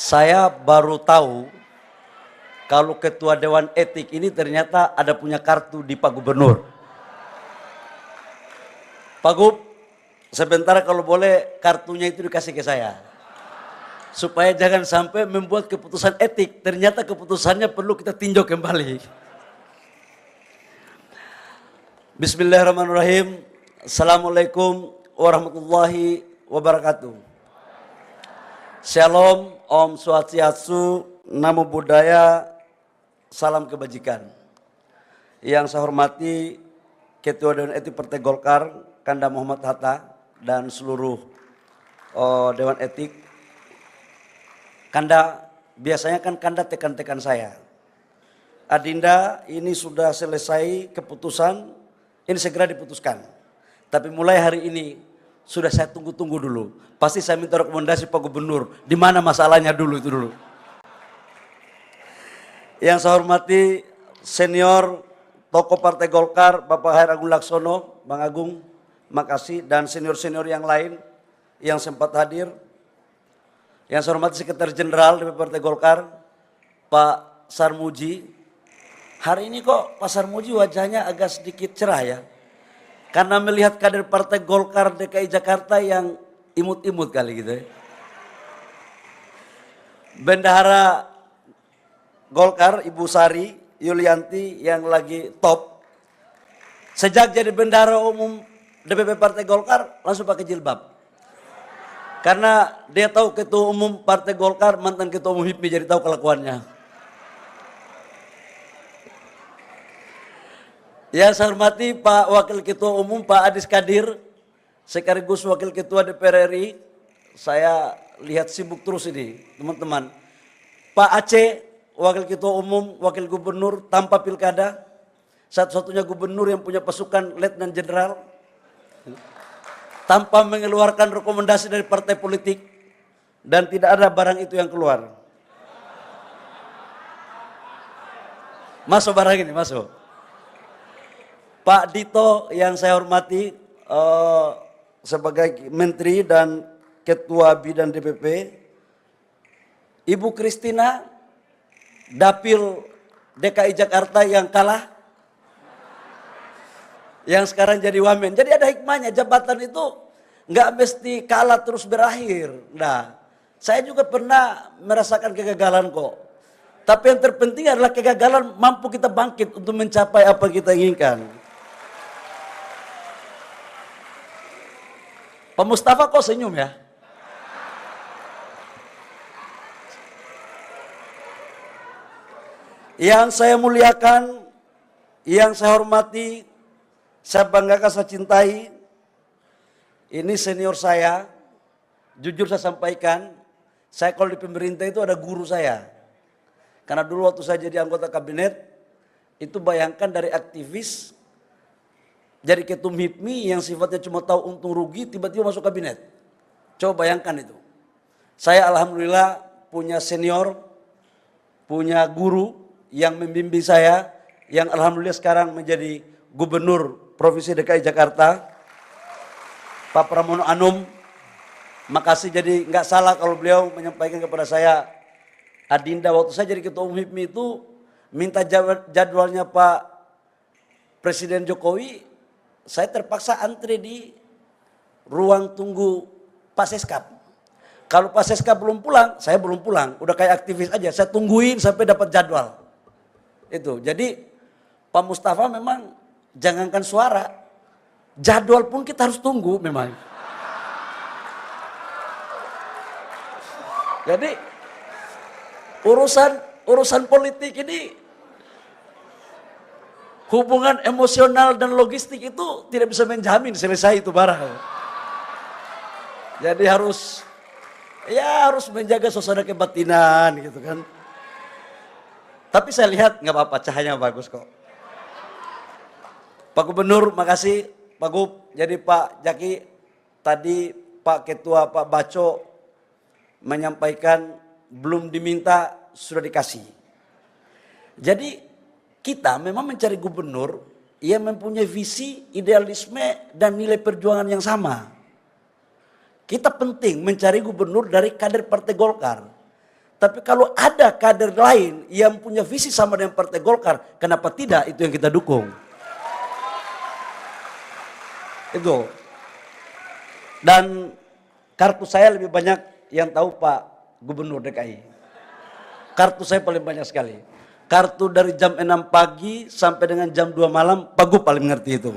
Saya baru tahu kalau ketua Dewan Etik ini ternyata ada punya kartu di Pak Gubernur. Pak Gub, sebentar kalau boleh kartunya itu dikasih ke saya. Supaya jangan sampai membuat keputusan etik, ternyata keputusannya perlu kita tinjau kembali. Bismillahirrahmanirrahim. Assalamualaikum warahmatullahi wabarakatuh. Shalom, Om Swastiastu, Namo Buddhaya, salam kebajikan. Yang saya hormati Ketua Dewan Etik Partai Golkar, Kanda Muhammad Hatta, dan seluruh Dewan Etik. Kanda, biasanya kan Kanda tekan-tekan saya. Adinda, ini sudah selesai keputusan, ini segera diputuskan. Tapi mulai hari ini, sudah saya tunggu-tunggu dulu. Pasti saya minta rekomendasi Pak Gubernur, di mana masalahnya dulu itu dulu. Yang saya hormati senior tokoh Partai Golkar, Bapak Hair Agung Laksono, Bang Agung, makasih, dan senior-senior yang lain yang sempat hadir. Yang saya hormati Sekretaris Jenderal DPP Partai Golkar, Pak Sarmuji. Hari ini kok Pak Sarmuji wajahnya agak sedikit cerah ya. Karena melihat kader Partai Golkar DKI Jakarta yang imut-imut kali gitu ya. Bendahara Golkar Ibu Sari Yulianti yang lagi top. Sejak jadi bendahara umum DPP Partai Golkar langsung pakai jilbab. Karena dia tahu ketua umum Partai Golkar mantan ketua umum HIPMI, jadi tahu kelakuannya. Yang saya hormati Pak Wakil Ketua Umum Pak Adis Kadir, sekaligus Wakil Ketua DPR RI. Saya lihat sibuk terus ini teman-teman. Pak Aceh, Wakil Ketua Umum, Wakil Gubernur tanpa pilkada. Satu-satunya gubernur yang punya pasukan Letnan Jenderal. Tanpa mengeluarkan rekomendasi dari partai politik. Dan tidak ada barang itu yang keluar. Masuk barang ini, masuk. Pak Dito yang saya hormati sebagai Menteri dan Ketua Bidang DPP. Ibu Kristina, Dapil DKI Jakarta yang kalah. Yang sekarang jadi wamen. Jadi ada hikmahnya, jabatan itu nggak mesti kalah terus berakhir. Nah, saya juga pernah merasakan kegagalan kok. Tapi yang terpenting adalah kegagalan mampu kita bangkit untuk mencapai apa yang kita inginkan. Pak Mustafa kok senyum ya? Yang saya muliakan, yang saya hormati, saya banggakan, saya cintai. Ini senior saya, jujur saya sampaikan, saya kalau di pemerintah itu ada guru saya. Karena dulu waktu saya jadi anggota kabinet, itu bayangkan dari aktivis, jadi ketum HIPMI yang sifatnya cuma tahu untung rugi, tiba-tiba masuk kabinet. Coba bayangkan itu. Saya alhamdulillah punya senior, punya guru yang membimbing saya, yang alhamdulillah sekarang menjadi Gubernur Provinsi DKI Jakarta, Pak Pramono Anum. Makasih, jadi nggak salah kalau beliau menyampaikan kepada saya, Adinda waktu saya jadi ketua umum HIPMI itu minta jadwalnya Pak Presiden Jokowi. Saya terpaksa antri di ruang tunggu Pak Seskap. Kalau Pak Seskap belum pulang, saya belum pulang. Udah kayak aktivis aja, saya tungguin sampai dapat jadwal. Itu, jadi Pak Mustafa memang jangankan suara, jadwal pun kita harus tunggu memang. Jadi urusan politik ini, hubungan emosional dan logistik itu tidak bisa menjamin selesai itu barang. Jadi harus menjaga suasana kebatinan gitu kan. Tapi saya lihat nggak apa-apa, cahayanya bagus kok. Pak Gubernur, makasih. Pak Gub, jadi Pak Jaki, tadi Pak Ketua Pak Baco menyampaikan belum diminta sudah dikasih. Jadi kita memang mencari gubernur yang mempunyai visi, idealisme, dan nilai perjuangan yang sama. Kita penting mencari gubernur dari kader Partai Golkar. Tapi kalau ada kader lain yang punya visi sama dengan Partai Golkar, kenapa tidak? Itu yang kita dukung. Itu. Dan kartu saya lebih banyak yang tahu Pak Gubernur DKI. Kartu saya paling banyak sekali. Kartu dari jam 6 pagi sampai dengan jam 2 malam, Pak Gub paling ngerti itu.